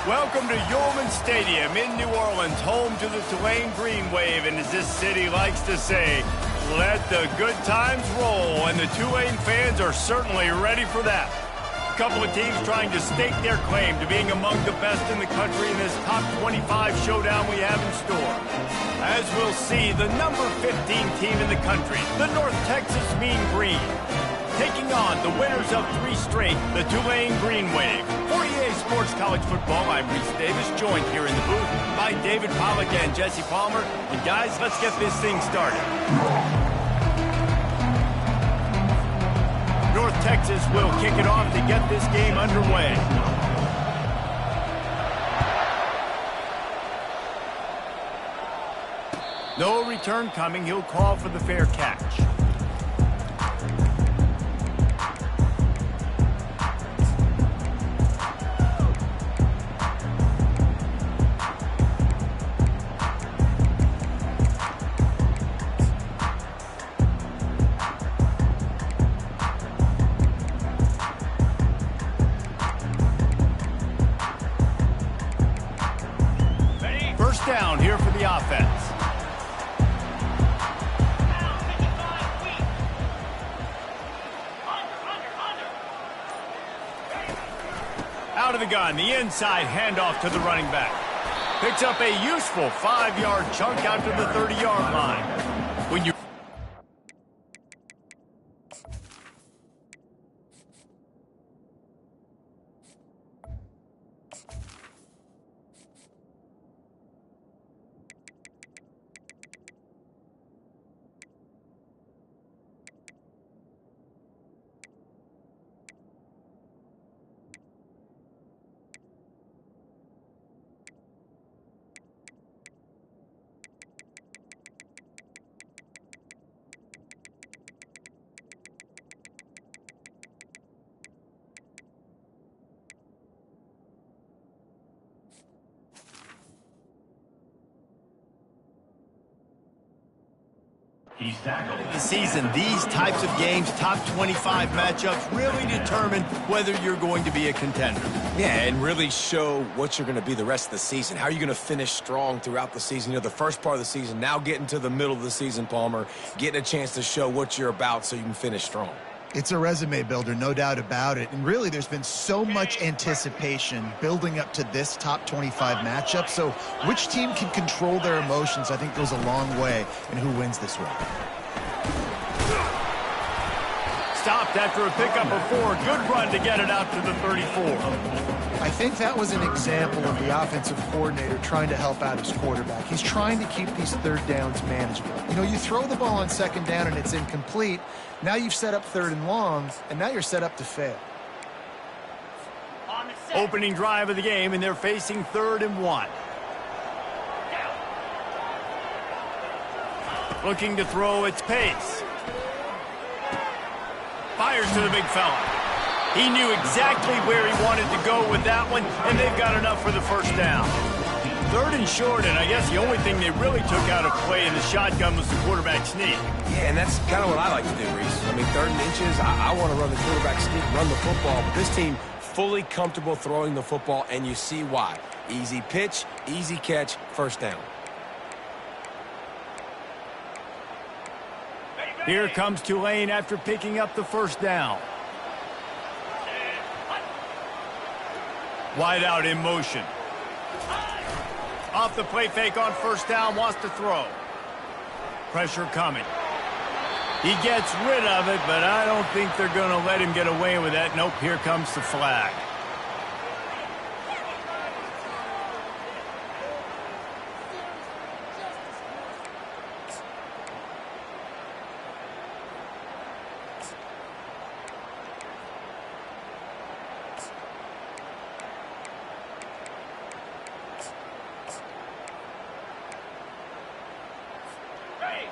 Welcome to Yulman Stadium in New Orleans, home to the Tulane Green Wave, and as this city likes to say, let the good times roll, and the Tulane fans are certainly ready for that. A couple of teams trying to stake their claim to being among the best in the country in this top 25 showdown we have in store. As we'll see, the number 15 team in the country, the North Texas Mean Green, taking on the winners of 3 straight, the Tulane Green Wave. For EA Sports College Football, I'm Reese Davis, joined here in the booth by David Pollack and Jesse Palmer. And guys, let's get this thing started. North Texas will kick it off to get this game underway. No return coming. He'll call for the fair catch. First down here for the offense. Out of the gun, the inside handoff to the running back. Picks up a useful 5-yard chunk out to the 30-yard line. When you the season, these types of games, top 25 matchups, really determine whether you're going to be a contender. Yeah, and really show what you're going to be the rest of the season. How are you going to finish strong throughout the season? You know, the first part of the season, now getting to the middle of the season, Palmer, getting a chance to show what you're about so you can finish strong. It's a resume builder, no doubt about it. And really, there's been so much anticipation building up to this top 25 matchup. So which team can control their emotions, I think, goes a long way in who wins this one. Stopped after a pickup of 4. Good run to get it out to the 34. I think that was an example of the offensive coordinator trying to help out his quarterback. He's trying to keep these third downs manageable. You know, you throw the ball on second down and it's incomplete. Now you've set up third and long, and now you're set up to fail. Opening drive of the game, and they're facing 3rd and 1. Looking to throw its pace. Fires to the big fella. He knew exactly where he wanted to go with that one, and they've got enough for the first down. 3rd and short, and I guess the only thing they really took out of play in the shotgun was the quarterback sneak. Yeah, and that's kind of what I like to do, Reese. I mean, 3rd and inches, I want to run the quarterback sneak, run the football, but this team fully comfortable throwing the football, and you see why. Easy pitch, easy catch, first down. Here comes Tulane after picking up the first down. Wide out in motion. Off the play fake on first down, wants to throw. Pressure coming. He gets rid of it, but I don't think they're going to let him get away with that. Nope, here comes the flag.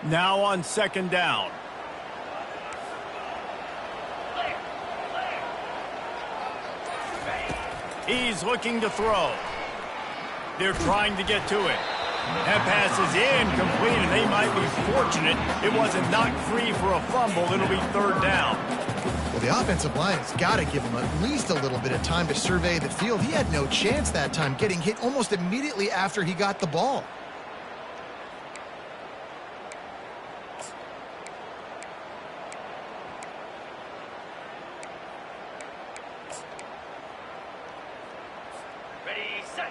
Now on second down. He's looking to throw. They're trying to get to it. That pass is incomplete, and they might be fortunate it wasn't knocked free for a fumble. It'll be 3rd down. Well, the offensive line has got to give him at least a little bit of time to survey the field. He had no chance that time, getting hit almost immediately after he got the ball.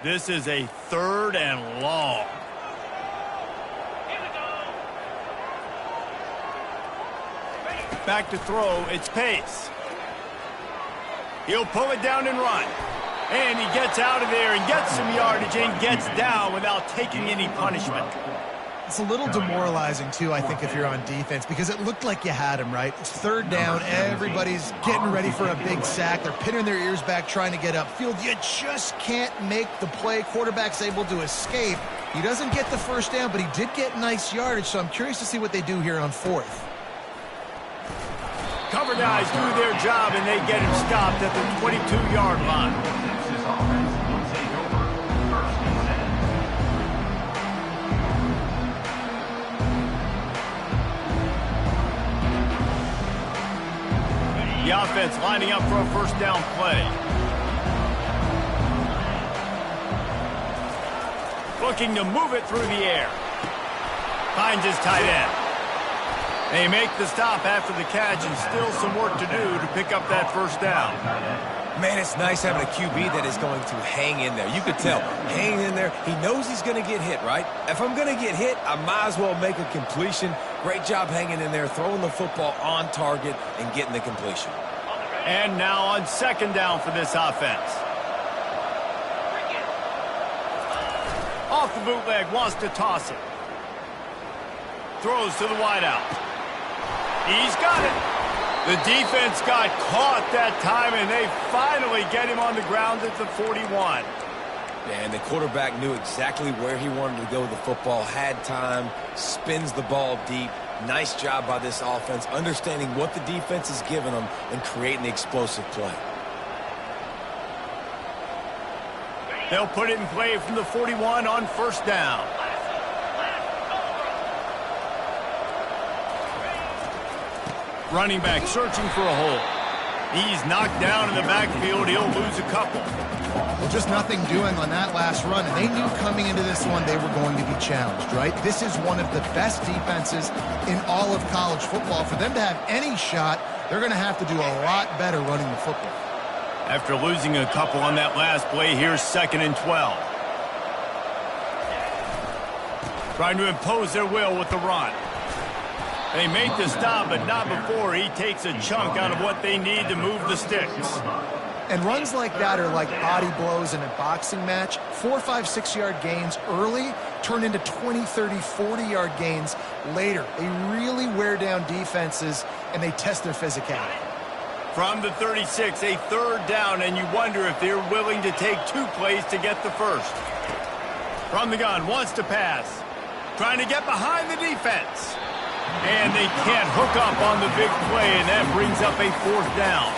This is a 3rd and long. Back to throw, it's Pace. He'll pull it down and run. And he gets out of there and gets some yardage and gets down without taking any punishment. It's a little demoralizing, too, I think, if you're on defense, because it looked like you had him, right? It's 3rd down. Everybody's getting ready for a big sack. They're pinning their ears back, trying to get upfield. You just can't make the play. Quarterback's able to escape. He doesn't get the 1st down, but he did get nice yardage, so I'm curious to see what they do here on 4th. Cover guys do their job, and they get him stopped at the 22-yard line. The offense lining up for a 1st down play. Looking to move it through the air. Finds his tight end. They make the stop after the catch, and still some work to do to pick up that 1st down. Man, it's nice having a QB that is going to hang in there. You could tell, hanging in there, he knows he's going to get hit, right? If I'm going to get hit, I might as well make a completion. Great job hanging in there, throwing the football on target and getting the completion. And now on 2nd down for this offense. Off the bootleg, wants to toss it. Throws to the wideout. He's got it. The defense got caught that time, and they finally get him on the ground at the 41. And the quarterback knew exactly where he wanted to go with the football, had time, spins the ball deep. Nice job by this offense, understanding what the defense is giving them and creating the explosive play. They'll put it in play from the 41 on 1st down. Running back searching for a hole. He's knocked down in the backfield. He'll lose a couple. Well, just nothing doing on that last run, and they knew coming into this one they were going to be challenged, right? This is one of the best defenses in all of college football. For them to have any shot, they're going to have to do a lot better running the football. After losing a couple on that last play, here's 2nd and 12. Trying to impose their will with the run. They make the stop, but not before he takes a chunk out of what they need to move the sticks. And runs like that are like body blows in a boxing match. 4, 5, 6-yard gains early turn into 20, 30, 40-yard gains later. They really wear down defenses, and they test their physicality. From the 36, a 3rd down, and you wonder if they're willing to take 2 plays to get the 1st. From the gun, wants to pass. Trying to get behind the defense. And they can't hook up on the big play, and that brings up a 4th down.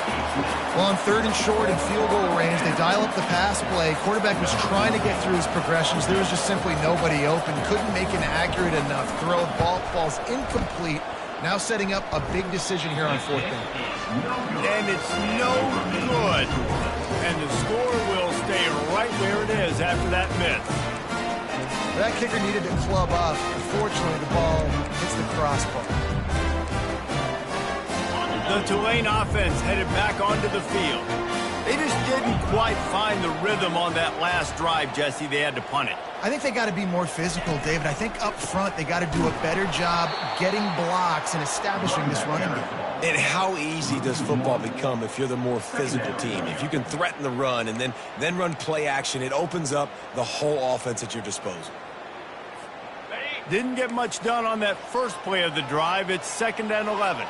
Well, on 3rd and short and field goal range, they dial up the pass play. Quarterback was trying to get through his progressions. There was just simply nobody open. Couldn't make an accurate enough throw. Ball falls incomplete. Now setting up a big decision here on 4th down. And it's no good. And the score will stay right where it is after that miss. That kicker needed to club up. Unfortunately, the ball hits the crossbar. The Tulane offense headed back onto the field. They just didn't quite find the rhythm on that last drive, Jesse. They had to punt it. I think they got to be more physical, David. I think up front they got to do a better job getting blocks and establishing this running game. And how easy does football become if you're the more physical team? If you can threaten the run and then run play action, it opens up the whole offense at your disposal. Didn't get much done on that first play of the drive. It's 2nd and 11.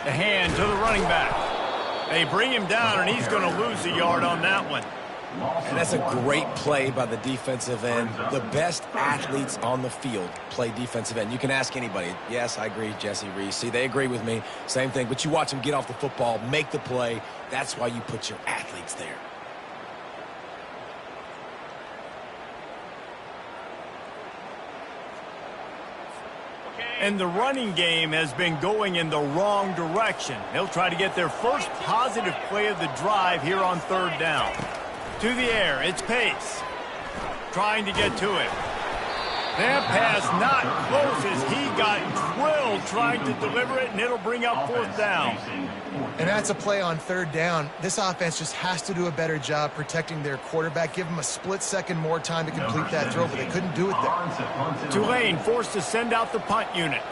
The hand to the running back. They bring him down, and he's going to lose a yard on that one. And that's a great play by the defensive end. The best athletes on the field play defensive end. You can ask anybody. Yes, I agree, Jesse Reese. See, they agree with me. Same thing. But you watch them get off the football, make the play. That's why you put your athletes there. And the running game has been going in the wrong direction. They'll try to get their first positive play of the drive here on third down. To the air, it's Pace. Trying to get to it. That pass not close as he got drilled trying to deliver it, and it'll bring up fourth down. And that's a play on third down. This offense just has to do a better job protecting their quarterback. Give them a split second more time to complete that throw, but they couldn't do it there. Tulane forced to send out the punt unit.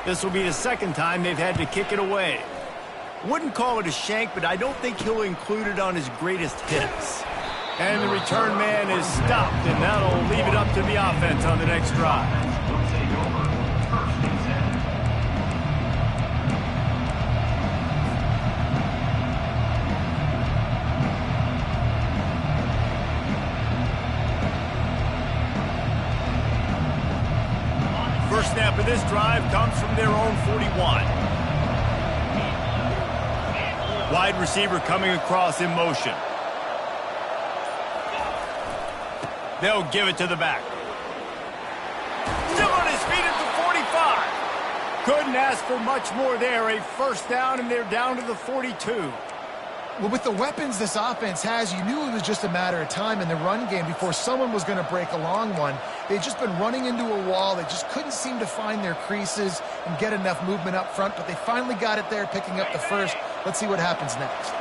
This will be the second time they've had to kick it away. Wouldn't call it a shank, but I don't think he'll include it on his greatest hits. And the return man is stopped, and that'll leave it up to the offense on the next drive. First snap of this drive comes from their own 41. Wide receiver coming across in motion. They'll give it to the back. Still on his feet at the 45. Couldn't ask for much more there. A first down, and they're down to the 42. Well, with the weapons this offense has, you knew it was just a matter of time in the run game before someone was going to break a long one. They'd just been running into a wall. They just couldn't seem to find their creases and get enough movement up front, but they finally got it there, picking up the first. Let's see what happens next.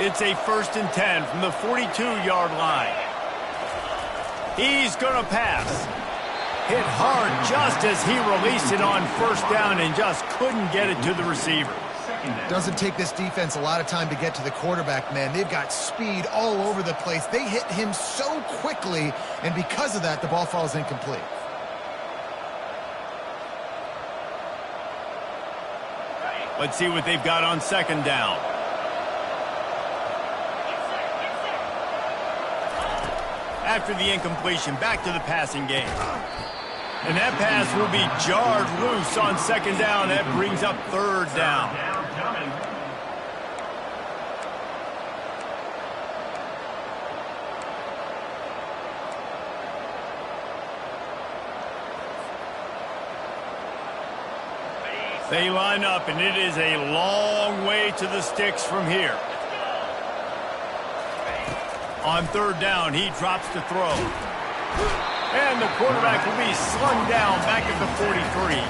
It's a 1st and 10 from the 42-yard line. He's going to pass. Hit hard just as he released it on first down and just couldn't get it to the receiver. Doesn't take this defense a lot of time to get to the quarterback, man. They've got speed all over the place. They hit him so quickly, and because of that, the ball falls incomplete. Let's see what they've got on second down. After the incompletion, back to the passing game. And that pass will be jarred loose on second down. That brings up third down. They line up, and it is a long way to the sticks from here. On third down, he drops to throw. And the quarterback will be slung down back at the 43.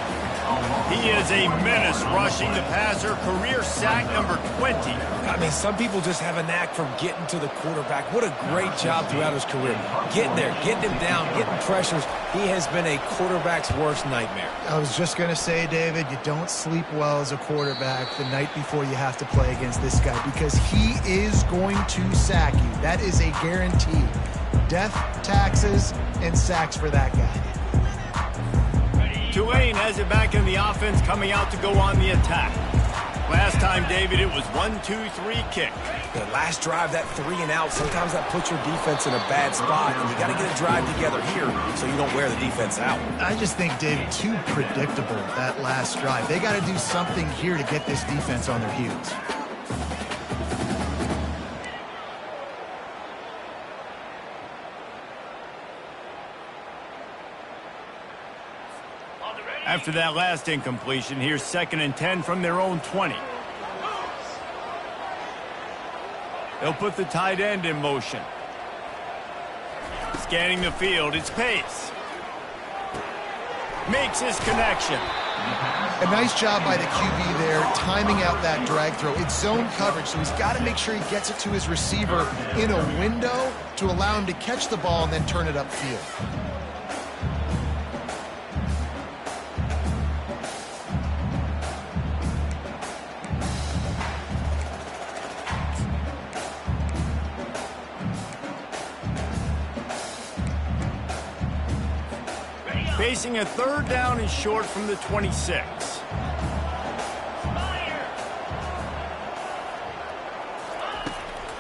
He is a menace rushing the passer. Career sack number 20. I mean, some people just have a knack for getting to the quarterback. What a great job throughout his career. Getting there, getting him down, getting pressures. He has been a quarterback's worst nightmare. I was just going to say, David, you don't sleep well as a quarterback the night before you have to play against this guy because he is going to sack you. That is a guarantee. Death, taxes, and sacks for that guy. Tulane has it back in the offense, coming out to go on the attack. Last time, David, it was 1-2-3 kick. The last drive, that 3 and out, sometimes that puts your defense in a bad spot, and you got to get a drive together here so you don't wear the defense out. I just think, David, too predictable, that last drive. They got to do something here to get this defense on their heels. After that last incompletion, here's 2nd and 10 from their own 20. They'll put the tight end in motion. Scanning the field, it's Pace. Makes his connection. A nice job by the QB there, timing out that drag throw. It's zone coverage, so he's got to make sure he gets it to his receiver in a window to allow him to catch the ball and then turn it upfield. Facing a third down and short from the 26.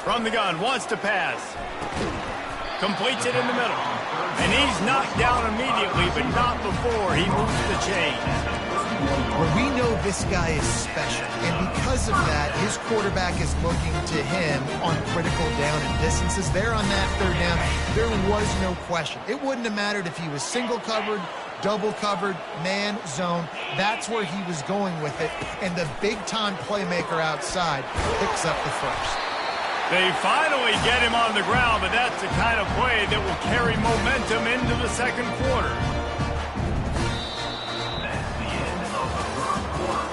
From the gun, wants to pass. Completes it in the middle. And he's knocked down immediately, but not before he moves the chains. Well, we know this guy is special, and because of that, his quarterback is looking to him on critical down and distances. There on that third down, there was no question. It wouldn't have mattered if he was single covered, double covered, man, zone. That's where he was going with it. And the big-time playmaker outside picks up the first. They finally get him on the ground, but that's the kind of play that will carry momentum into the second quarter. That's the end of the first quarter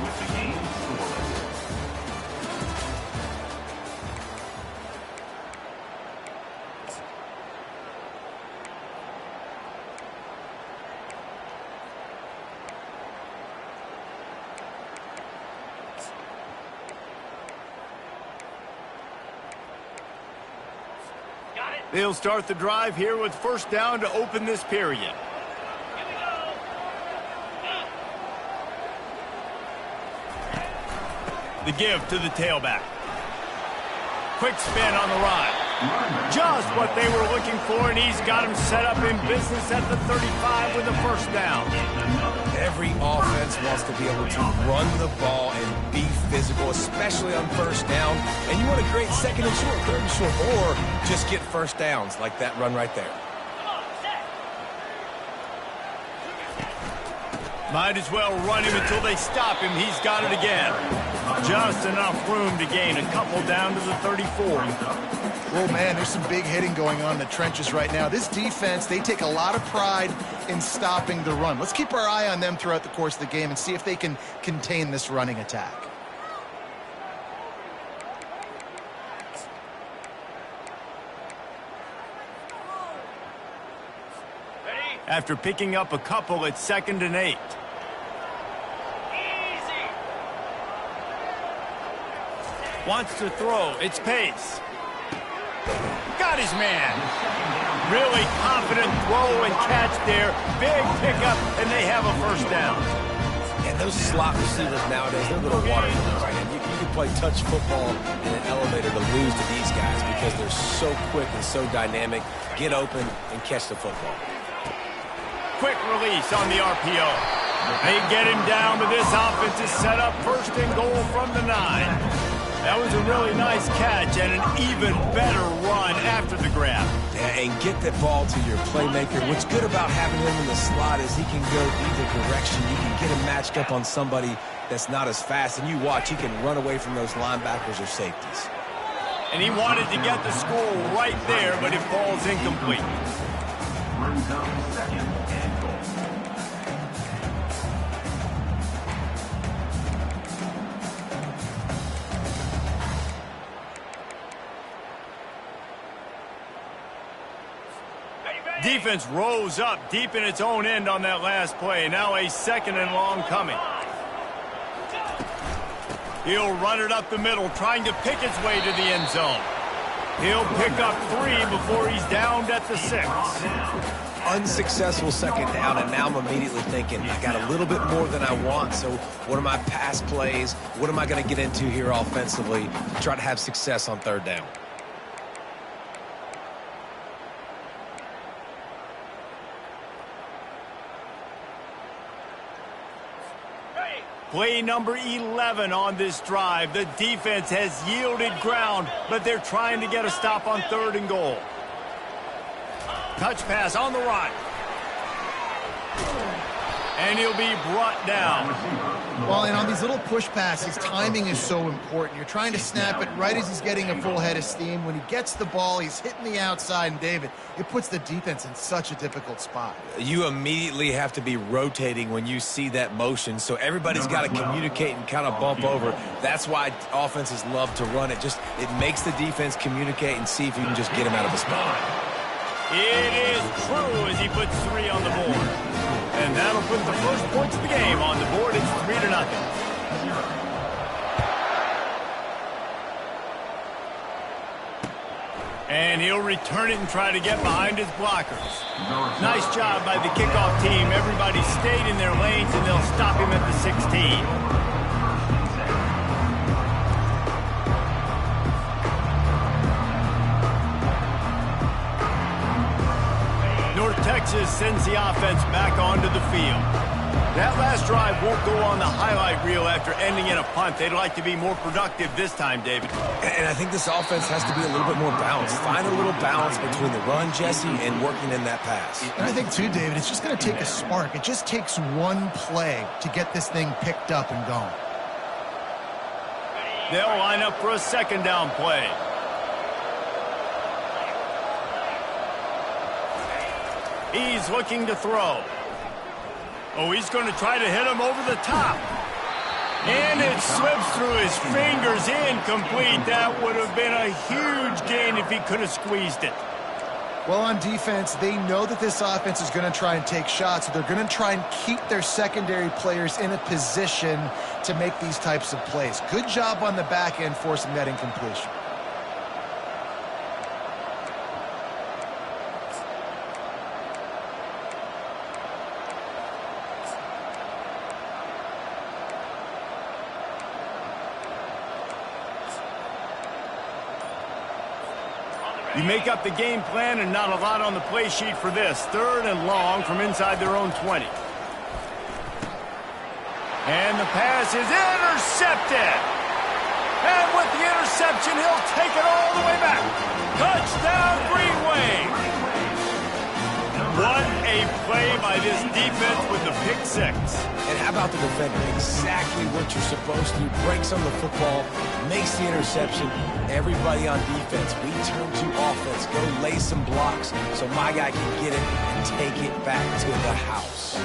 with the game scoreless. They'll start the drive here with first down to open this period. The give to the tailback. Quick spin on the ride. Just what they were looking for, and he's got him set up in business at the 35 with a first down. Every offense wants to be able to run the ball and be physical, especially on first down. And you want to create second and short, third and short, or just get first downs like that run right there. Might as well run him until they stop him. He's got it again. Just enough room to gain a couple down to the 34. Oh, man, there's some big hitting going on in the trenches right now. This defense, they take a lot of pride in stopping the run. Let's keep our eye on them throughout the course of the game and see if they can contain this running attack. After picking up a couple, it's 2nd and 8. Wants to throw. It's Pace. Got his man. Really confident throw and catch there. Big pickup, and they have a first down. And those slot receivers nowadays, they're little water coolers, right? And you can play touch football in an elevator to lose to these guys because they're so quick and so dynamic. Get open and catch the football. Quick release on the RPO. They get him down, but this offense is set up first and goal from the 9. That was a really nice catch and an even better run after the grab. Yeah, and get that ball to your playmaker. What's good about having him in the slot is he can go either direction. You can get him matched up on somebody that's not as fast, and you watch, he can run away from those linebackers or safeties. And he wanted to get the score right there, but it falls incomplete. Brings up 2nd and goal. Defense rose up deep in its own end on that last play. Now a 2nd and long coming. He'll run it up the middle, trying to pick his way to the end zone. He'll pick up 3 before he's downed at the 6. Unsuccessful 2nd down, and now I'm immediately thinking, I got a little bit more than I want, so what are my pass plays? What am I going to get into here offensively to try to have success on 3rd down? Play number 11 on this drive. The defense has yielded ground, but they're trying to get a stop on 3rd and goal. Touch pass on the right. And he'll be brought down. Well, and on these little push passes, timing is so important. You're trying to snap it right as he's getting a full head of steam. When he gets the ball, he's hitting the outside, and David, it puts the defense in such a difficult spot. You immediately have to be rotating when you see that motion, so everybody's got to communicate and kind of bump over. That's why offenses love to run it. It makes the defense communicate and see if you can just get him out of a spot. It is true as he puts 3 on the board. And that'll put the first points of the game on the board. It's 3-0. And he'll return it and try to get behind his blockers. Nice job by the kickoff team. Everybody stayed in their lanes, and they'll stop him at the 16. North Texas sends the offense back onto the field. That last drive won't go on the highlight reel after ending in a punt. They'd like to be more productive this time, David. And I think this offense has to be a little bit more balanced. Find a little balance between the run, Jesse, and working in that pass. And I think, too, David, it's just going to take a spark. It just takes one play to get this thing picked up and going. They'll line up for a second down play. He's looking to throw. Oh, he's going to try to hit him over the top. And it slips through his fingers, incomplete. That would have been a huge gain if he could have squeezed it. Well, on defense, they know that this offense is going to try and take shots. So they're going to try and keep their secondary players in a position to make these types of plays. Good job on the back end forcing that incompletion. You make up the game plan and not a lot on the play sheet for this. Third and long from inside their own 20. And the pass is intercepted. And with the interception, he'll take it all the way back. Touchdown, Green Wave. What a play by this defense with the pick six. And how about the defender? Exactly what you're supposed to do. Breaks on the football, makes the interception. Everybody on defense, we turn to offense. Go lay some blocks so my guy can get it and take it back to the house.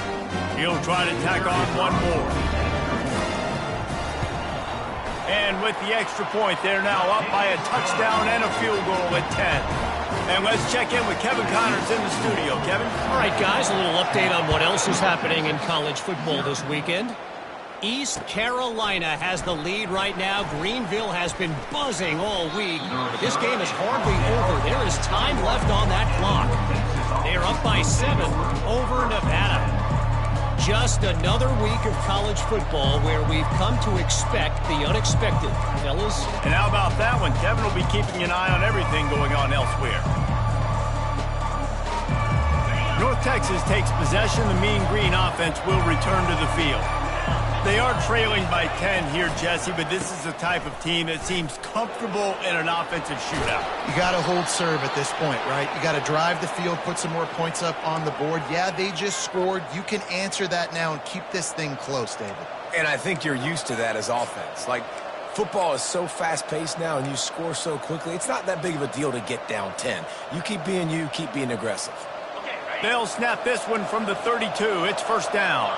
He'll try to tack on one more. And with the extra point, they're now up by a touchdown and a field goal at 10. And let's check in with Kevin Connors in the studio. Kevin? All right, guys, a little update on what else is happening in college football this weekend. East Carolina has the lead right now. Greenville has been buzzing all week. But this game is hardly over. There is time left on that clock. They are up by 7 over Nevada. Just another week of college football where we've come to expect the unexpected. Fellas? And how about that one? Kevin will be keeping an eye on everything going on elsewhere. North Texas takes possession. The Mean Green offense will return to the field. They are trailing by 10 here, Jesse, but this is the type of team that seems comfortable in an offensive shootout. You got to hold serve at this point, right? You got to drive the field, put some more points up on the board. Yeah, they just scored. You can answer that now and keep this thing close, David. And I think you're used to that as offense. Like, football is so fast-paced now and you score so quickly, it's not that big of a deal to get down 10. You keep being aggressive. They'll snap this one from the 32. It's first down.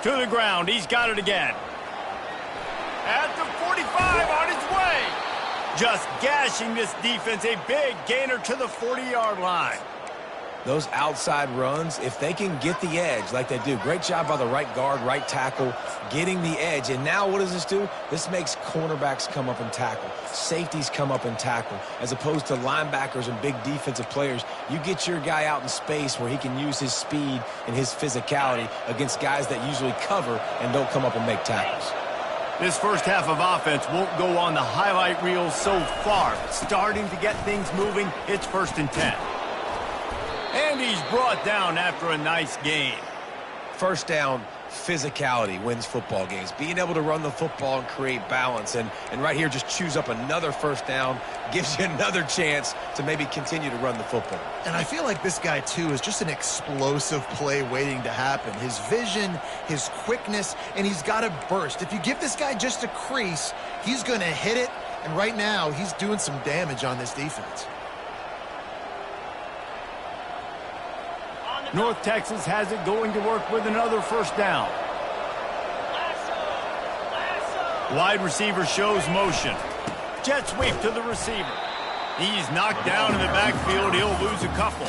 To the ground. He's got it again. At the 45 on his way. Just gashing this defense. A big gainer to the 40-yard line. Those outside runs, if they can get the edge like they do, great job by the right guard, right tackle, getting the edge. And now what does this do? This makes cornerbacks come up and tackle. Safeties come up and tackle. As opposed to linebackers and big defensive players, you get your guy out in space where he can use his speed and his physicality against guys that usually cover and don't come up and make tackles. This first half of offense won't go on the highlight reel so far. Starting to get things moving, it's first and 10. And he's brought down after a nice gain. First down, physicality wins football games. Being able to run the football and create balance. And right here, just choose up another first down, gives you another chance to maybe continue to run the football. And I feel like this guy, too, is just an explosive play waiting to happen. His vision, his quickness, and he's got a burst. If you give this guy just a crease, he's going to hit it. And right now, he's doing some damage on this defense. North Texas has it going to work with another first down. Wide receiver shows motion. Jet sweep to the receiver. He's knocked down in the backfield. He'll lose a couple.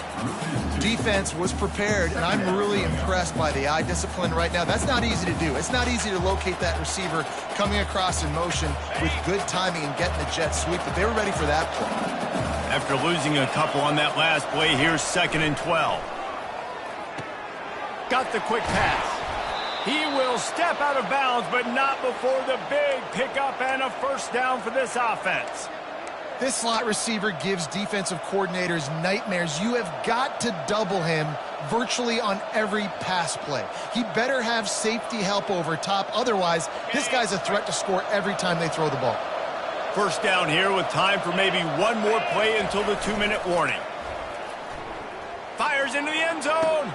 Defense was prepared, and I'm really impressed by the eye discipline right now. That's not easy to do. It's not easy to locate that receiver coming across in motion with good timing and getting the jet sweep, but they were ready for that play. After losing a couple on that last play, here's 2nd and 12. Got the quick pass. He will step out of bounds, but not before the big pickup and a first down for this offense. This slot receiver gives defensive coordinators nightmares. You have got to double him virtually on every pass play. He better have safety help over top. Otherwise, this guy's a threat to score every time they throw the ball. First down here with time for maybe one more play until the 2-minute warning. Fires into the end zone.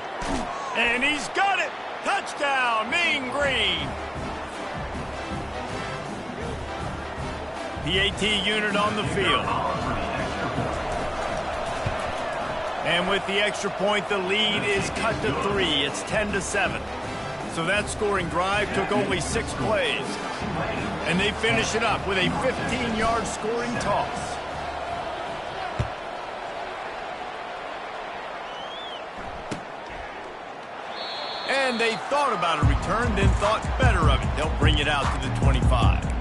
And he's got it. Touchdown, Mean Green. PAT unit on the field. And with the extra point, the lead is cut to 3. It's 10-7. So that scoring drive took only 6 plays. And they finish it up with a 15-yard scoring toss. And they thought about a return, then thought better of it. They'll bring it out to the 25.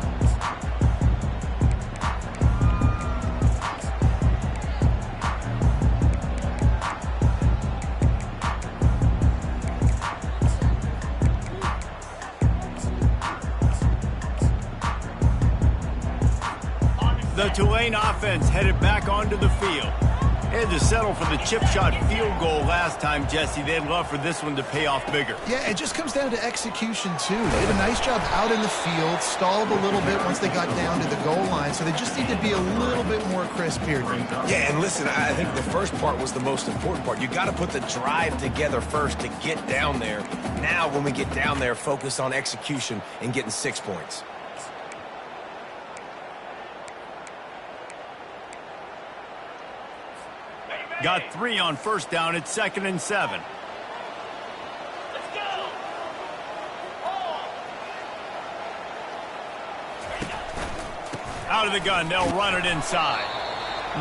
The Tulane offense headed back onto the field. They had to settle for the chip shot field goal last time, Jesse. They'd love for this one to pay off bigger. Yeah, it just comes down to execution, too. They did a nice job out in the field, stalled a little bit once they got down to the goal line, so they just need to be a little bit more crisp here. Yeah, and listen, I think the first part was the most important part. You got to put the drive together first to get down there. Now, when we get down there, focus on execution and getting 6 points. Got 3 on first down. It's 2nd and 7. Let's go. Out of the gun, they'll run it inside.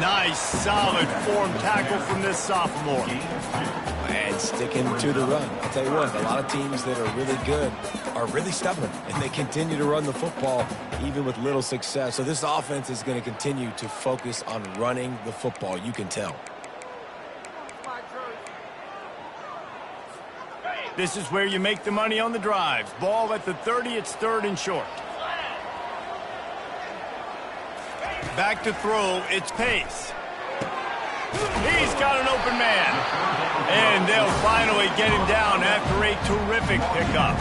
Nice, solid form tackle from this sophomore. And sticking to the run. I'll tell you what, a lot of teams that are really good are really stubborn, and they continue to run the football even with little success. So this offense is going to continue to focus on running the football. You can tell. This is where you make the money on the drives. Ball at the 30, it's 3rd and short. Back to throw, it's Pace. He's got an open man. And they'll finally get him down after a terrific pickup.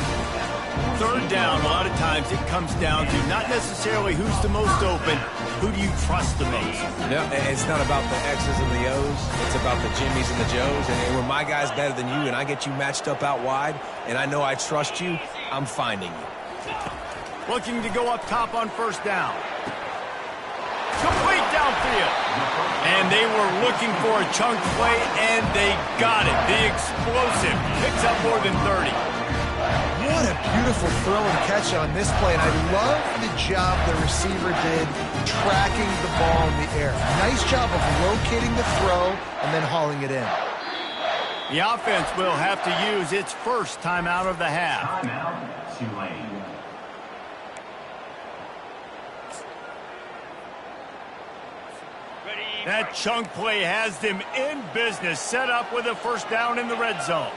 3rd down, a lot of times it comes down to not necessarily who's the most open, who do you trust the most? Yeah, it's not about the X's and the O's. It's about the Jimmys and the Joes. And when my guy's better than you and I get you matched up out wide and I know I trust you, I'm finding you. Looking to go up top on first down. Complete downfield. And they were looking for a chunk play, and they got it. The explosive picks up more than 30. What a beautiful throw and catch on this play, and I love the job the receiver did tracking the ball in the air. Nice job of locating the throw and then hauling it in. The offense will have to use its first timeout of the half. Timeout, Tulane. That chunk play has them in business, set up with a first down in the red zone.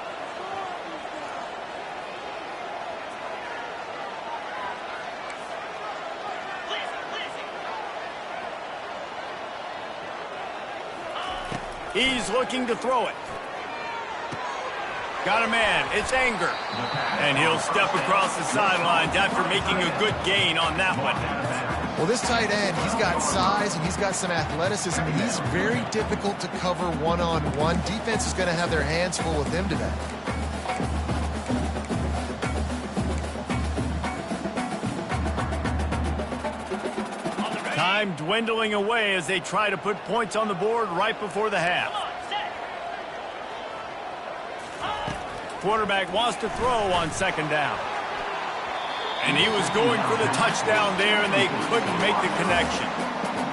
He's looking to throw it. Got a man. It's Anger. And he'll step across the sidelines after making a good gain on that one. Well, this tight end, he's got size and he's got some athleticism, and he's very difficult to cover one-on-one. Defense is going to have their hands full with him today. Time dwindling away as they try to put points on the board right before the half. Quarterback wants to throw on second down. And he was going for the touchdown there, and they couldn't make the connection.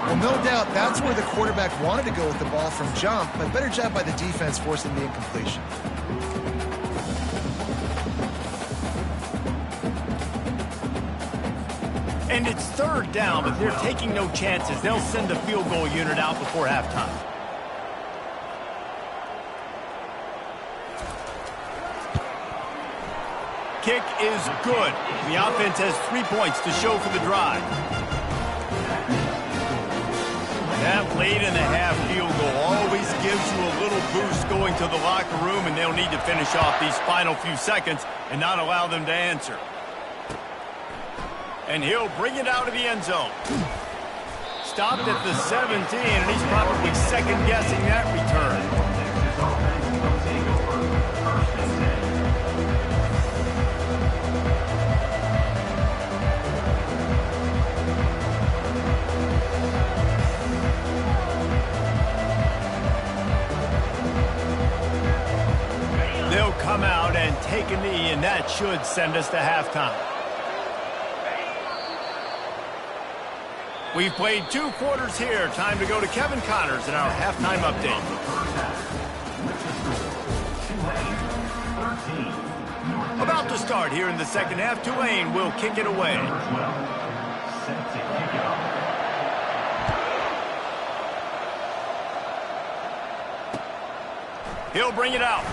Well, no doubt that's where the quarterback wanted to go with the ball from jump, but better job by the defense forcing the incompletion. And it's third down, but they're taking no chances. They'll send the field goal unit out before halftime. Kick is good. The offense has 3 points to show for the drive. That late-in-the-half field goal always gives you a little boost going to the locker room, and they'll need to finish off these final few seconds and not allow them to answer. And he'll bring it out of the end zone. Stopped at the 17, and he's probably second-guessing that return. They'll come out and take a knee, and that should send us to halftime. We've played 2 quarters here. Time to go to Kevin Connors in our halftime update. About to start here in the second half. Tulane will kick it away. He'll bring it out.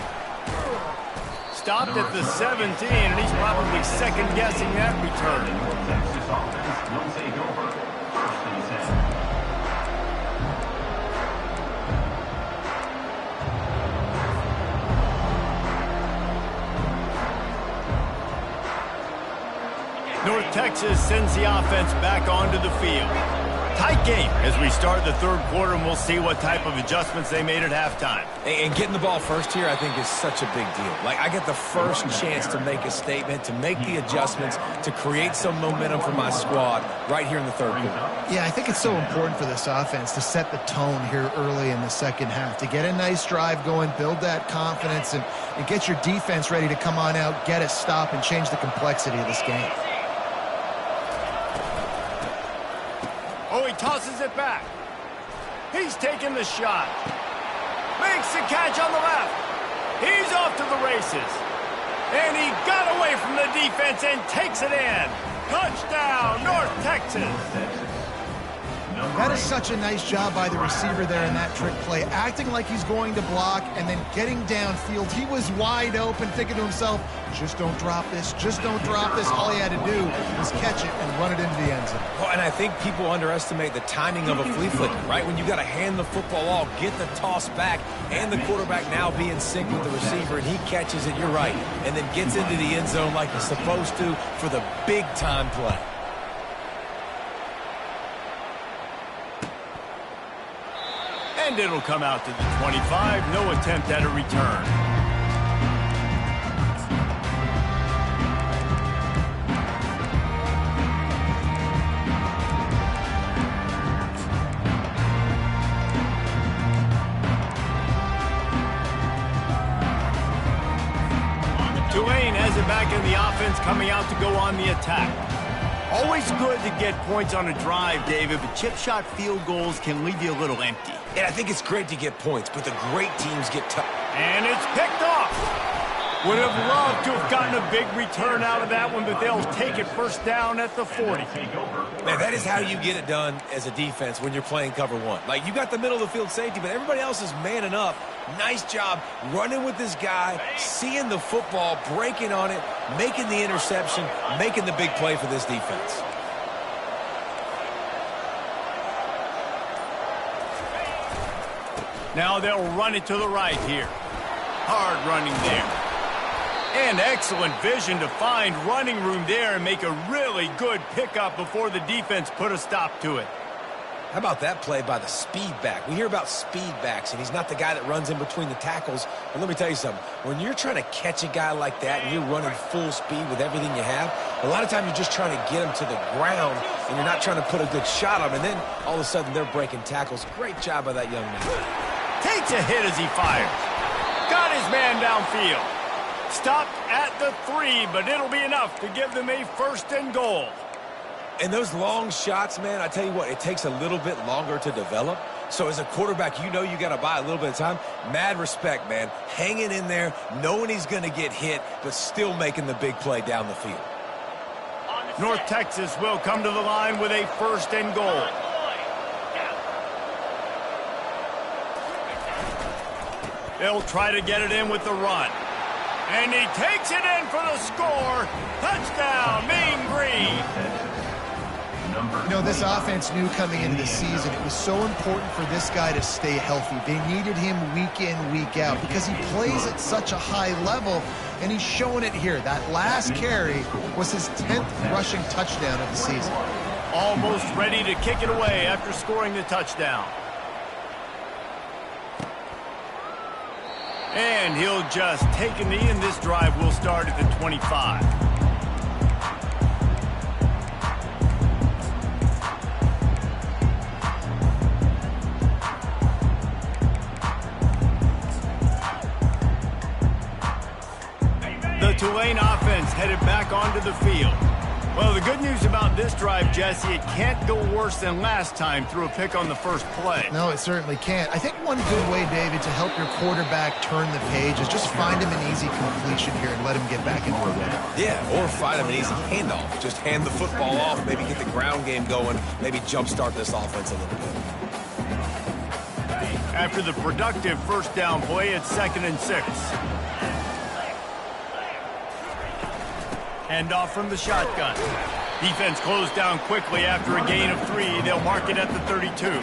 Stopped at the 17, and he's probably second-guessing that return. North Texas sends the offense back onto the field. Tight game as we start the third quarter, and we'll see what type of adjustments they made at halftime. And getting the ball first here, I think, is such a big deal. Like, I get the first chance to make a statement, to make the adjustments, to create some momentum for my squad right here in the third quarter. Yeah, I think it's so important for this offense to set the tone here early in the second half, to get a nice drive going, build that confidence, and get your defense ready to come on out, get a stop, and change the complexity of this game. Oh, he tosses it back. He's taking the shot. Makes the catch on the left. He's off to the races. And he got away from the defense and takes it in. Touchdown, North Texas. That is such a nice job by the receiver there in that trick play, acting like he's going to block and then getting downfield. He was wide open, thinking to himself, just don't drop this, just don't drop this. All he had to do was catch it and run it into the end zone. Well, and I think people underestimate the timing of a flea flicker, right? When you got to hand the football off, get the toss back, and the quarterback now be in sync with the receiver, and he catches it, you're right, and then gets into the end zone like he's supposed to for the big-time play. And it'll come out to the 25. No attempt at a return. Tulane has it back in the offense, coming out to go on the attack. Always good to get points on a drive, David, but chip shot field goals can leave you a little empty. And I think it's great to get points, but the great teams get tough. And it's picked off. Would have loved to have gotten a big return out of that one, but they'll take it first down at the 40. Man, that is how you get it done as a defense when you're playing cover one. Like, you got the middle of the field safety, but everybody else is manning up. Nice job running with this guy, seeing the football, breaking on it, making the interception, making the big play for this defense. Now they'll run it to the right here. Hard running there. And excellent vision to find running room there and make a really good pickup before the defense put a stop to it. How about that play by the speed back? We hear about speed backs, and he's not the guy that runs in between the tackles. But let me tell you something. When you're trying to catch a guy like that and you're running full speed with everything you have, a lot of times you're just trying to get him to the ground, and you're not trying to put a good shot on him. And then all of a sudden they're breaking tackles. Great job by that young man. Takes a hit as he fires. Got his man downfield. Stopped at the 3, but it'll be enough to give them a first and goal. And those long shots, man, I tell you what, it takes a little bit longer to develop. So as a quarterback, you know you got to buy a little bit of time. Mad respect, man. Hanging in there, knowing he's going to get hit, but still making the big play down the field. North Texas will come to the line with a first and goal. They'll try to get it in with the run. And he takes it in for the score. Touchdown, Mean Green. Number You know, this offense knew coming into the season it was so important for this guy to stay healthy. They needed him week in, week out because he plays at such a high level, and he's showing it here. That last carry was his 10th rushing touchdown of the season. Almost ready to kick it away after scoring the touchdown. And he'll just take a knee, and this drive will start at the 25. The Tulane offense headed back onto the field. Well, the good news about this drive, Jesse, it can't go worse than last time through a pick on the first play. No, it certainly can't. I think one good way, David, to help your quarterback turn the page is just find him an easy completion here and let him get back into a rhythm. Yeah, or find him an easy handoff. Just hand the football off, maybe get the ground game going, maybe jumpstart this offense a little bit. After the productive first down play, it's 2nd and 6. Handoff from the shotgun. Defense closed down quickly after a gain of 3. They'll mark it at the 32.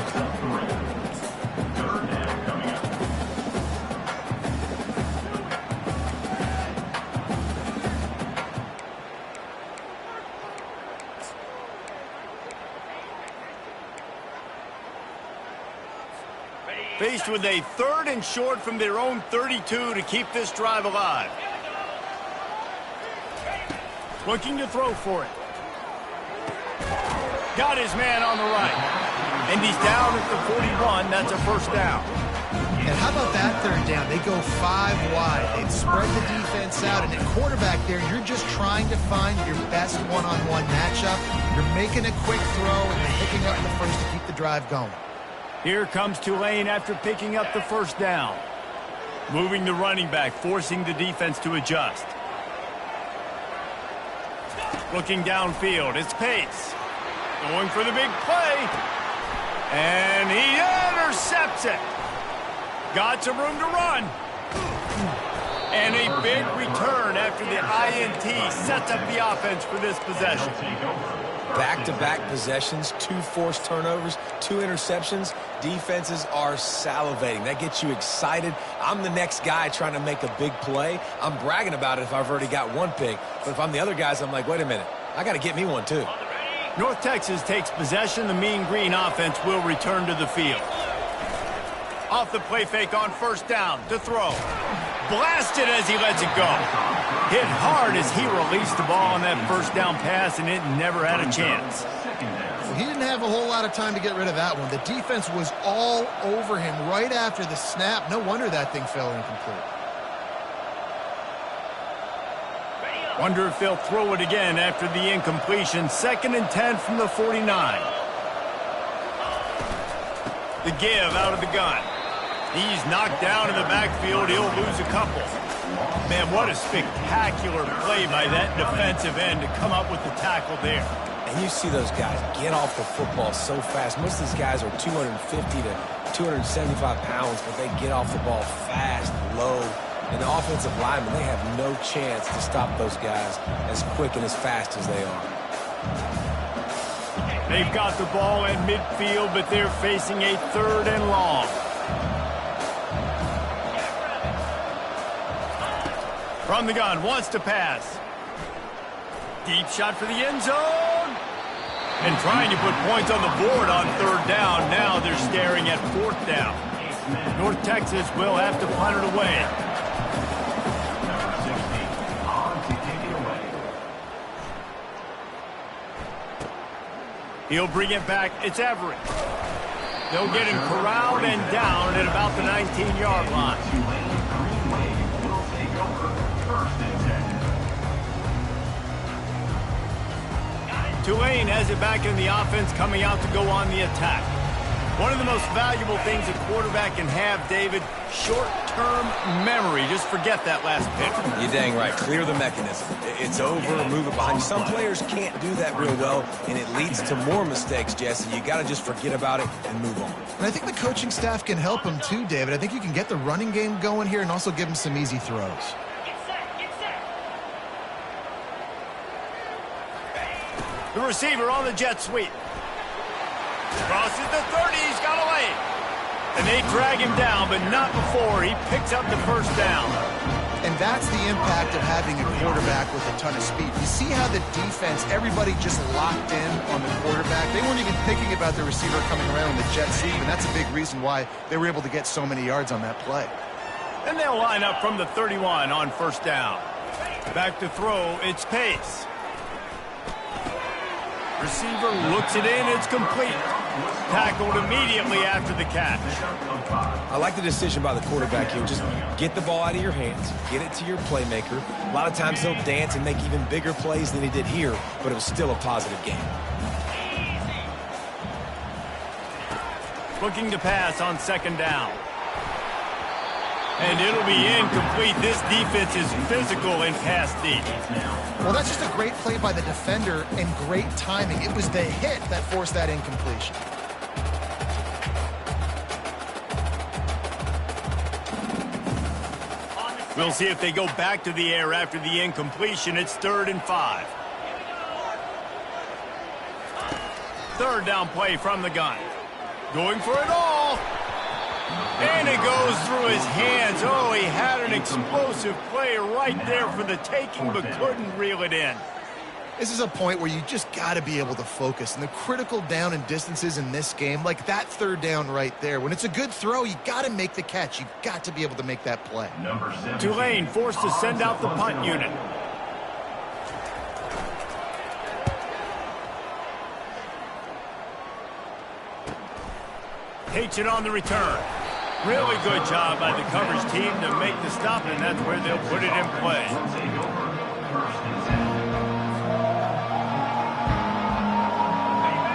Faced with a 3rd and short from their own 32 to keep this drive alive. Looking to throw for it. Got his man on the right. And he's down at the 41. That's a first down. And how about that 3rd down? They go 5 wide. They've spread the defense out. And at quarterback there, you're just trying to find your best one-on-one matchup. You're making a quick throw and then picking up the first to keep the drive going. Here comes Tulane after picking up the first down. Moving the running back, forcing the defense to adjust. Looking downfield, it's Pace. Going for the big play. And he intercepts it. Got some room to run. And a big return after the INT sets up the offense for this possession. Back-to-back possessions, 2 forced turnovers, 2 interceptions. Defenses are salivating. That gets you excited. I'm the next guy trying to make a big play. I'm bragging about it if I've already got 1 pick. But if I'm the other guys, I'm like, wait a minute. I got to get me one, too. North Texas takes possession. The Mean Green offense will return to the field. Off the play fake on first down to throw. Blasted as he lets it go. Hit hard as he released the ball on that first down pass, and it never had a chance. Well, he didn't have a whole lot of time to get rid of that one. The defense was all over him right after the snap. No wonder that thing fell incomplete. Wonder if they'll throw it again after the incompletion. 2nd and 10 from the 49. The give out of the gun. He's knocked down in the backfield. He'll lose a couple. Man, what a spectacular play by that defensive end to come up with the tackle there. And you see those guys get off the football so fast. Most of these guys are 250 to 275 pounds, but they get off the ball fast, low. And the offensive linemen, they have no chance to stop those guys as quick and as fast as they are. They've got the ball in midfield, but they're facing a 3rd and long. From the gun, wants to pass. Deep shot for the end zone. And trying to put points on the board on 3rd down. Now they're staring at 4th down. North Texas will have to punt it away. He'll bring it back. It's Everett. They'll get him corralled and down at about the 19-yard line. Tulane has it back in the offense, coming out to go on the attack. One of the most valuable things a quarterback can have, David, short-term memory. Just forget that last pitch. You're dang right. Clear the mechanism. It's over, move it behind you. Some players can't do that real well, and it leads to more mistakes, Jesse. You got to just forget about it and move on. And I think the coaching staff can help him too, David. I think you can get the running game going here and also give him some easy throws. The receiver on the jet sweep. Crosses the 30. He's got away. And they drag him down, but not before he picks up the first down. And that's the impact of having a quarterback with a ton of speed. You see how the defense, everybody just locked in on the quarterback. They weren't even thinking about the receiver coming around with the jet sweep, and that's a big reason why they were able to get so many yards on that play. And they'll line up from the 31 on first down. Back to throw, it's Pace. Receiver looks it in, it's complete. Tackled immediately after the catch. I like the decision by the quarterback here. Just get the ball out of your hands, get it to your playmaker. A lot of times he'll dance and make even bigger plays than he did here, but it was still a positive game. Looking to pass on second down. And it'll be incomplete. This defense is physical in pass deep. Well, that's just a great play by the defender and great timing. It was the hit that forced that incompletion. We'll see if they go back to the air after the incompletion. It's 3rd and 5. Third down play from the gun. Going for it all. And it goes through his hands. Oh, he had an explosive play right there for the taking, but couldn't reel it in. This is a point where you just got to be able to focus. And the critical down and distances in this game, like that third down right there, when it's a good throw, you got to make the catch. You've got to be able to make that play. Tulane forced to send out the punt unit. Takes it on the return. Really good job by the coverage team to make the stop, and that's where they'll put it in play.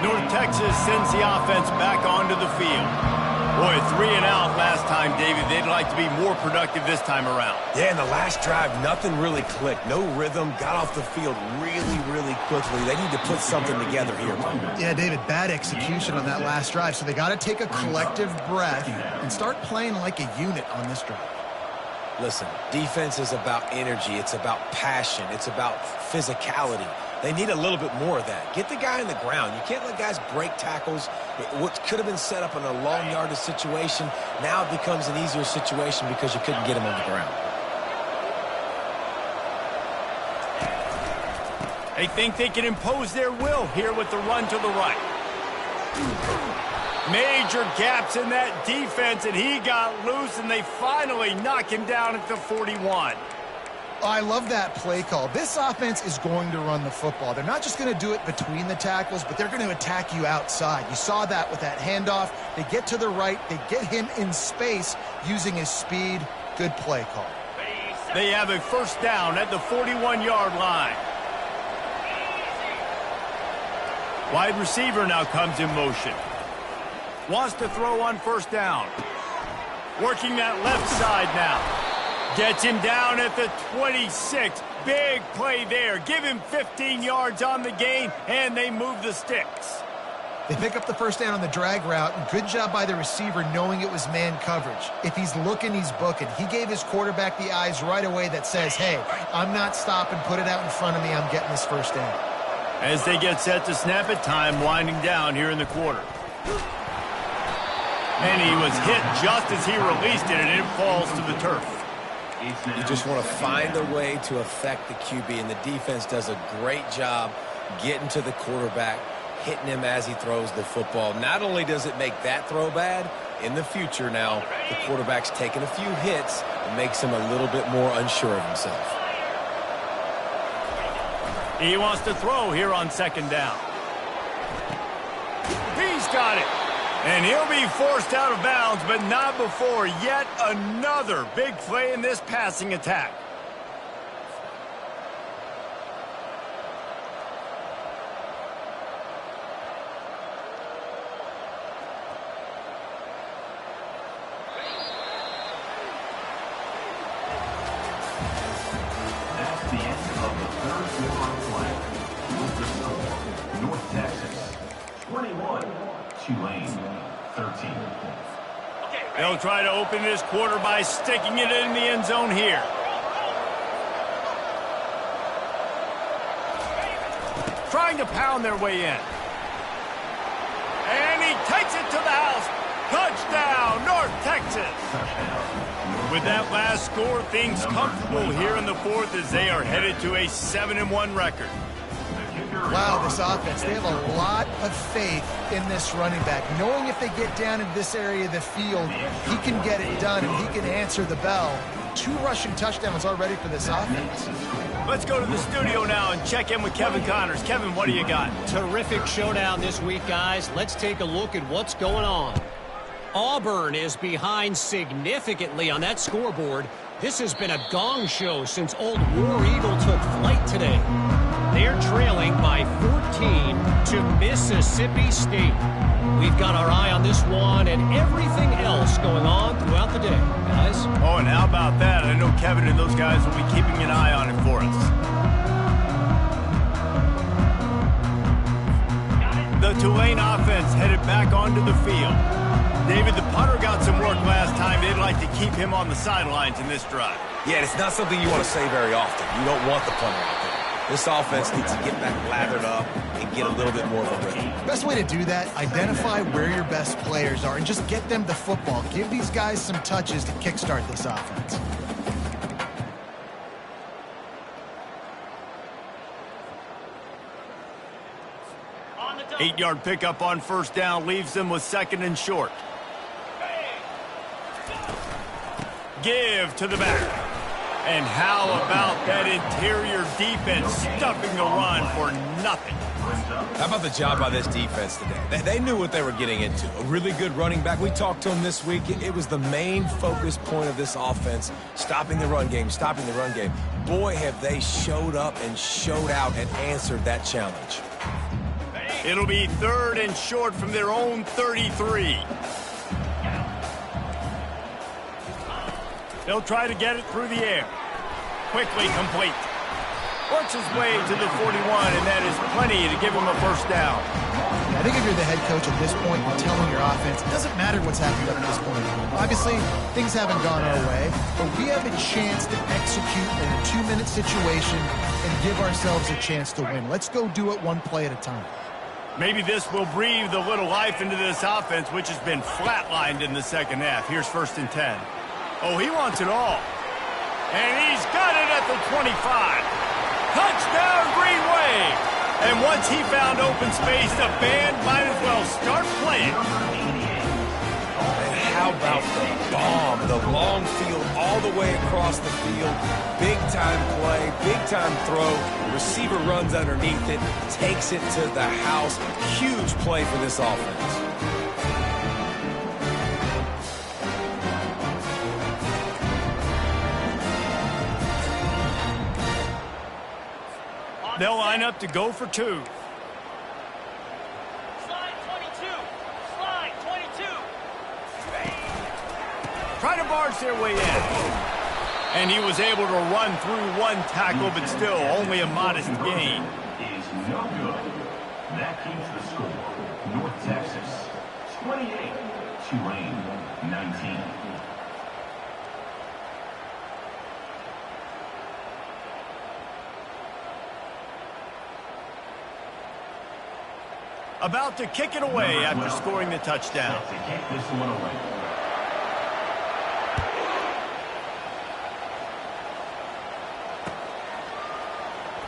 North Texas sends the offense back onto the field. Boy, 3 and out last time, David. They'd like to be more productive this time around. Yeah, in the last drive, nothing really clicked. No rhythm, got off the field really quickly. They need to put something together here. Yeah, David, bad execution on that last drive. So they got to take a collective breath and start playing like a unit on this drive. Listen, defense is about energy. It's about passion. It's about physicality. They need a little bit more of that. Get the guy on the ground. You can't let guys break tackles. What could have been set up in a long yardage situation, now it becomes an easier situation because you couldn't get him on the ground. They think they can impose their will here with the run to the right. Major gaps in that defense, and he got loose, and they finally knock him down at the 41. I love that play call. This offense is going to run the football. They're not just going to do it between the tackles, but they're going to attack you outside. You saw that with that handoff. They get to the right. They get him in space using his speed. Good play call. They have a first down at the 41-yard line. Wide receiver now comes in motion. Wants to throw on first down. Working that left side now. Gets him down at the 26. Big play there. Give him 15 yards on the gain, and they move the sticks. They pick up the first down on the drag route. Good job by the receiver knowing it was man coverage. If he's looking, he's booking. He gave his quarterback the eyes right away that says, hey, I'm not stopping. Put it out in front of me. I'm getting this first down. As they get set to snap it, time winding down here in the quarter. And he was hit just as he released it, and it falls to the turf. You just want to find a way to affect the QB, and the defense does a great job getting to the quarterback, hitting him as he throws the football. Not only does it make that throw bad, in the future now, the quarterback's taking a few hits and makes him a little bit more unsure of himself. He wants to throw here on second down. He's got it. And he'll be forced out of bounds, but not before yet another big play in this passing attack. That's the end of the third quarter of play. With the score, North Texas 21, Tulane 13. They'll try to open this quarter by sticking it in the end zone here. Trying to pound their way in. And He takes it to the house. Touchdown, North Texas. With that last score, things comfortable here in the fourth as they are headed to a 7-1 record. Wow, this offense, they have a lot of faith in this running back. Knowing if they get down in this area of the field, he can get it done and he can answer the bell. 2 rushing touchdowns already for this offense. Let's go to the studio now and check in with Kevin Connors. Kevin, what do you got? Terrific showdown this week, guys. Let's take a look at what's going on. Auburn is behind significantly on that scoreboard. This has been a gong show since old War Eagle took flight today. They're trailing by 14 to Mississippi State. We've got our eye on this one and everything else going on throughout the day, guys. Oh, and how about that? I know Kevin and those guys will be keeping an eye on it for us. The Tulane offense headed back onto the field. David, the punter got some work last time. They'd like to keep him on the sidelines in this drive. Yeah, it's not something you want to say very often. You don't want the punter out there. This offense needs to get back lathered up and get a little bit more of a rhythm. Best way to do that, identify where your best players are and just get them the football. Give these guys some touches to kickstart this offense. Eight-yard pickup on first down leaves them with 2nd and short. Give to the back. And how about that interior defense stuffing the run for nothing? How about the job by this defense today? They knew what they were getting into. A really good running back. We talked to him this week. It was the main focus point of this offense, stopping the run game, stopping the run game. Boy, have they showed up and showed out and answered that challenge. It'll be 3rd and short from their own 33. They'll try to get it through the air. Quickly complete. Works his way to the 41, and that is plenty to give him a first down. I think if you're the head coach at this point, you're telling your offense, it doesn't matter what's happening up to this point. Obviously, things haven't gone our way, but we have a chance to execute in a 2-minute situation and give ourselves a chance to win. Let's go do it one play at a time. Maybe this will breathe a little life into this offense, which has been flatlined in the second half. Here's 1st and 10. Oh, he wants it all. And he's got it at the 25. Touchdown, Green Wave. And once he found open space, the band might as well start playing. And how about the bomb? The long field all the way across the field. Big-time play, big-time throw. The receiver runs underneath it, takes it to the house. Huge play for this offense. They'll line up to go for 2. Slide 22. Slide 22. Try to barge their way in. And he was able to run through 1 tackle, but still only a modest gain. Is no good. That keeps the score. North Texas 28, Tulane 19. About to kick it away after scoring the touchdown. To kick this one away.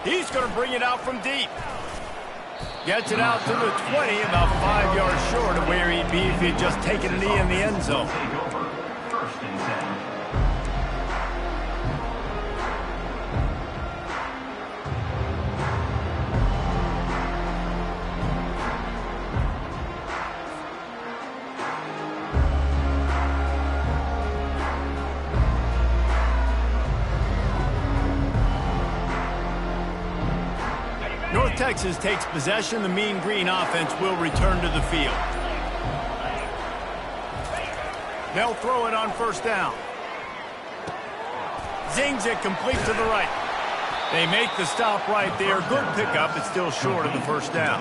He's going to bring it out from deep. Gets it out to the 20, about 5 yards short of where he'd be if he'd just taken a knee in the end zone. Take over. 1st and 10. North Texas takes possession. The Mean Green offense will return to the field. They'll throw it on 1st down. Zings it complete to the right. They make the stop right there. Good pickup, but still short of the 1st down.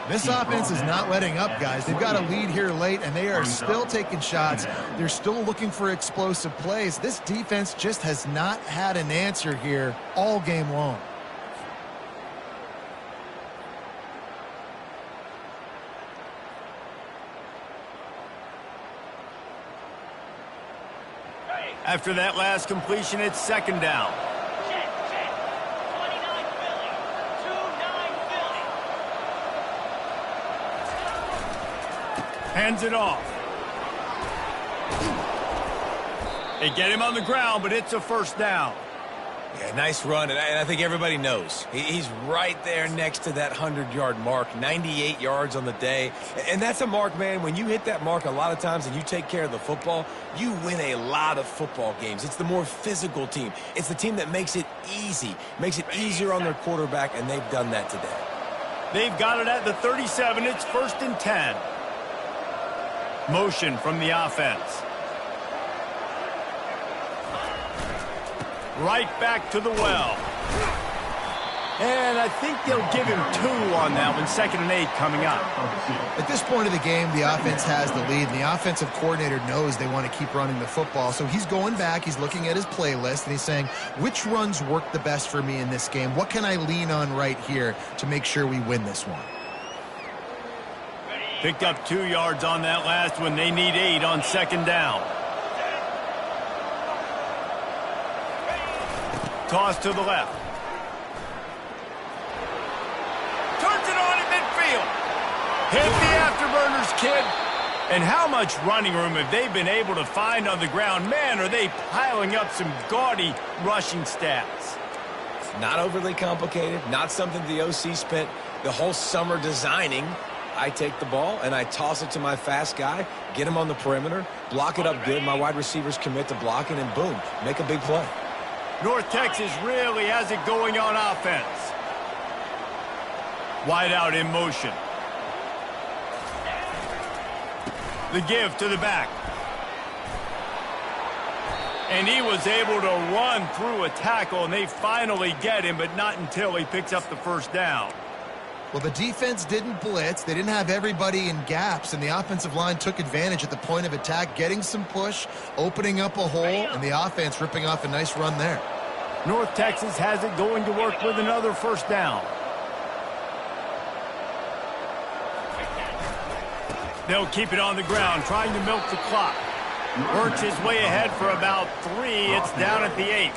This offense is not letting up, guys. They've got a lead here late, and they are still taking shots. They're still looking for explosive plays. This defense just has not had an answer here all game long. After that last completion, it's second down. Check. 29 Philly. 2-9 Philly. Hands it off. They get him on the ground, but it's a first down. Yeah, nice run, and I think everybody knows. He's right there next to that 100-yard mark, 98 yards on the day. And that's a mark, man. When you hit that mark a lot of times and you take care of the football, you win a lot of football games. It's the more physical team. It's the team that makes it easy, makes it easier on their quarterback, and they've done that today. They've got it at the 37. It's 1st and 10. Motion from the offense. Right back to the well. And I think they'll give him 2 on that one. 2nd and 8 coming up. At this point of the game, the offense has the lead, and the offensive coordinator knows they want to keep running the football. So he's going back, he's looking at his playlist, and he's saying, which runs work the best for me in this game? What can I lean on right here to make sure we win this one? Picked up 2 yards on that last one. They need 8 on 2nd down. Toss to the left. Turns it on at midfield. Hit the afterburners, kid. And how much running room have they been able to find on the ground? Man, are they piling up some gaudy rushing stats. Not overly complicated, not something the OC spent the whole summer designing. I take the ball and I toss it to my fast guy, get him on the perimeter, block it up good. My wide receivers commit to blocking, and boom, make a big play. North Texas really has it going on offense. Wide out in motion. The give to the back. And he was able to run through a tackle, and they finally get him, but not until he picks up the first down. Well, the defense didn't blitz. They didn't have everybody in gaps, and the offensive line took advantage at the point of attack, getting some push, opening up a hole, and the offense ripping off a nice run there. North Texas has it going to work with another first down. They'll keep it on the ground, trying to milk the clock. Works his way ahead for about 3. It's down at the 8.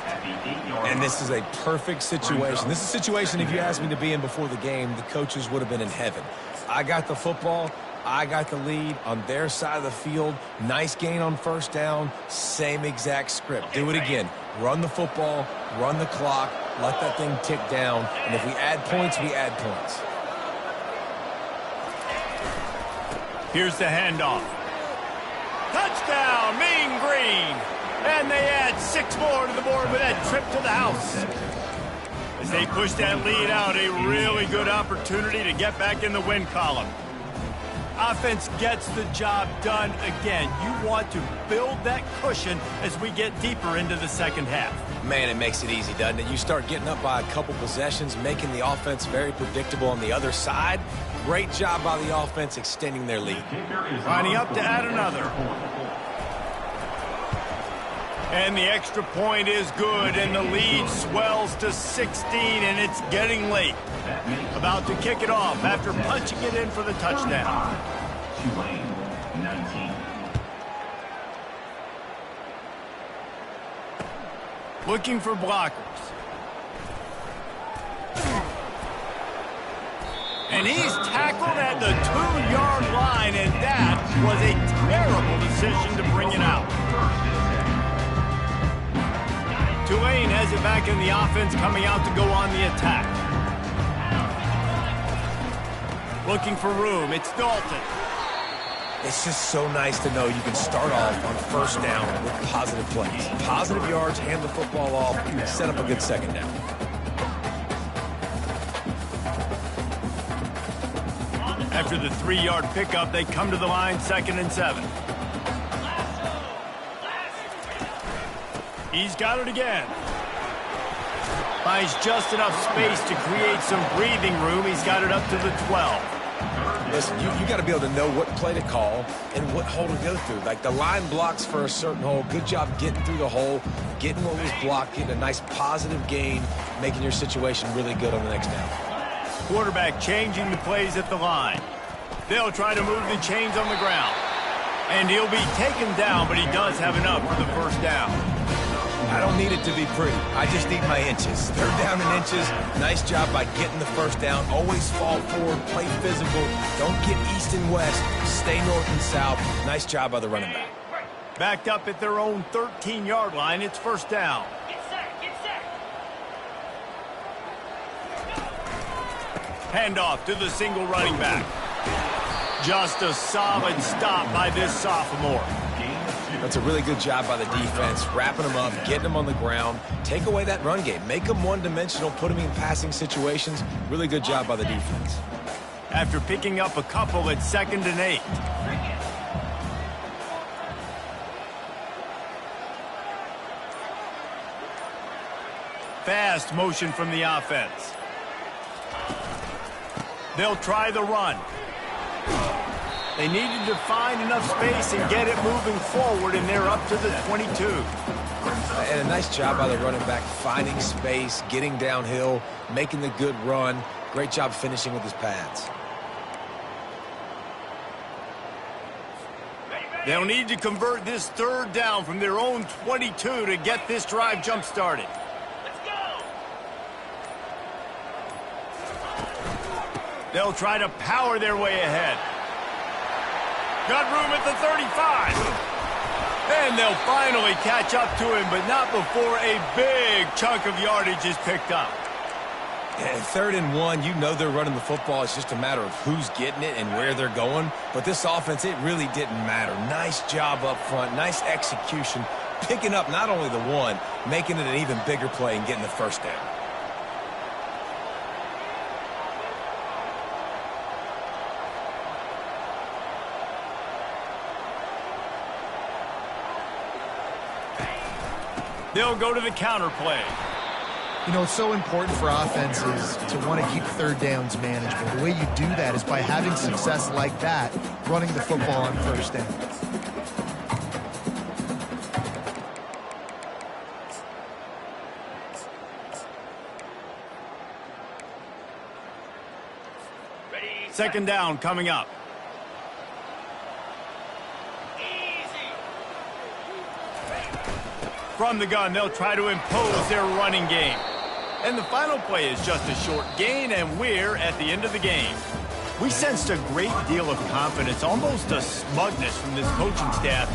And this is a perfect situation. This is a situation, if you asked me to be in before the game, the coaches would have been in heaven. I got the football. I got the lead on their side of the field. Nice gain on first down. Same exact script. Do it again. Run the football, run the clock, let that thing tick down. And if we add points, we add points. Here's the handoff. Touchdown, Mean Green. And they add 6 more to the board with that trip to the house. As they push that lead out, a really good opportunity to get back in the win column. Offense gets the job done again. You want to build that cushion as we get deeper into the second half. Man, it makes it easy, doesn't it? You start getting up by a couple possessions, making the offense very predictable on the other side. Great job by the offense extending their lead. Lining up to add another. And the extra point is good, and the lead swells to 16, and it's getting late. About to kick it off after punching it in for the touchdown. Tulane, 19. Looking for blockers. And he's tackled at the 2-yard line, and that was a terrible decision to bring it out. Tulane has it back in the offense, coming out to go on the attack. Looking for room. It's Dalton. It's just so nice to know you can start off on first down with positive plays. Positive yards, hand the football off, set up a good second down. After the 3-yard pickup, they come to the line, 2nd and 7. He's got it again. Finds just enough space to create some breathing room. He's got it up to the 12. Listen, you got to be able to know what play to call and what hole to go through. Like, the line blocks for a certain hole. Good job getting through the hole, getting what was blocked, getting a nice positive gain, making your situation really good on the next down. Quarterback changing the plays at the line. They'll try to move the chains on the ground. And he'll be taken down, but he does have enough for the first down. I don't need it to be pretty. I just need my inches. Third down in inches. Nice job by getting the first down. Always fall forward, play physical. Don't get east and west. Stay north and south. Nice job by the running back. Backed up at their own 13-yard line, it's first down. Get set, get set. Handoff to the single running back. Just a solid stop by this sophomore. That's a really good job by the defense, wrapping them up, getting them on the ground. Take away that run game. Make them one-dimensional, put them in passing situations. Really good job by the defense. After picking up a couple at 2nd and 8. Fast motion from the offense. They'll try the run. They needed to find enough space and get it moving forward, and they're up to the 22. And a nice job by the running back, finding space, getting downhill, making the good run. Great job finishing with his pads. They'll need to convert this third down from their own 22 to get this drive jump-started. Let's go. They'll try to power their way ahead. Got room at the 35. And they'll finally catch up to him, but not before a big chunk of yardage is picked up. And 3rd and 1, you know they're running the football. It's just a matter of who's getting it and where they're going. But this offense, it really didn't matter. Nice job up front, nice execution, picking up not only the one, making it an even bigger play and getting the first down. They'll go to the counter play. You know, it's so important for offenses to want to keep third downs manageable. The way you do that is by having success like that, running the football on first down. Ready, 2nd down coming up. easy. From the gun, they'll try to impose their running game. And the final play is just a short gain, and we're at the end of the game. We sensed a great deal of confidence, almost a smugness from this coaching staff.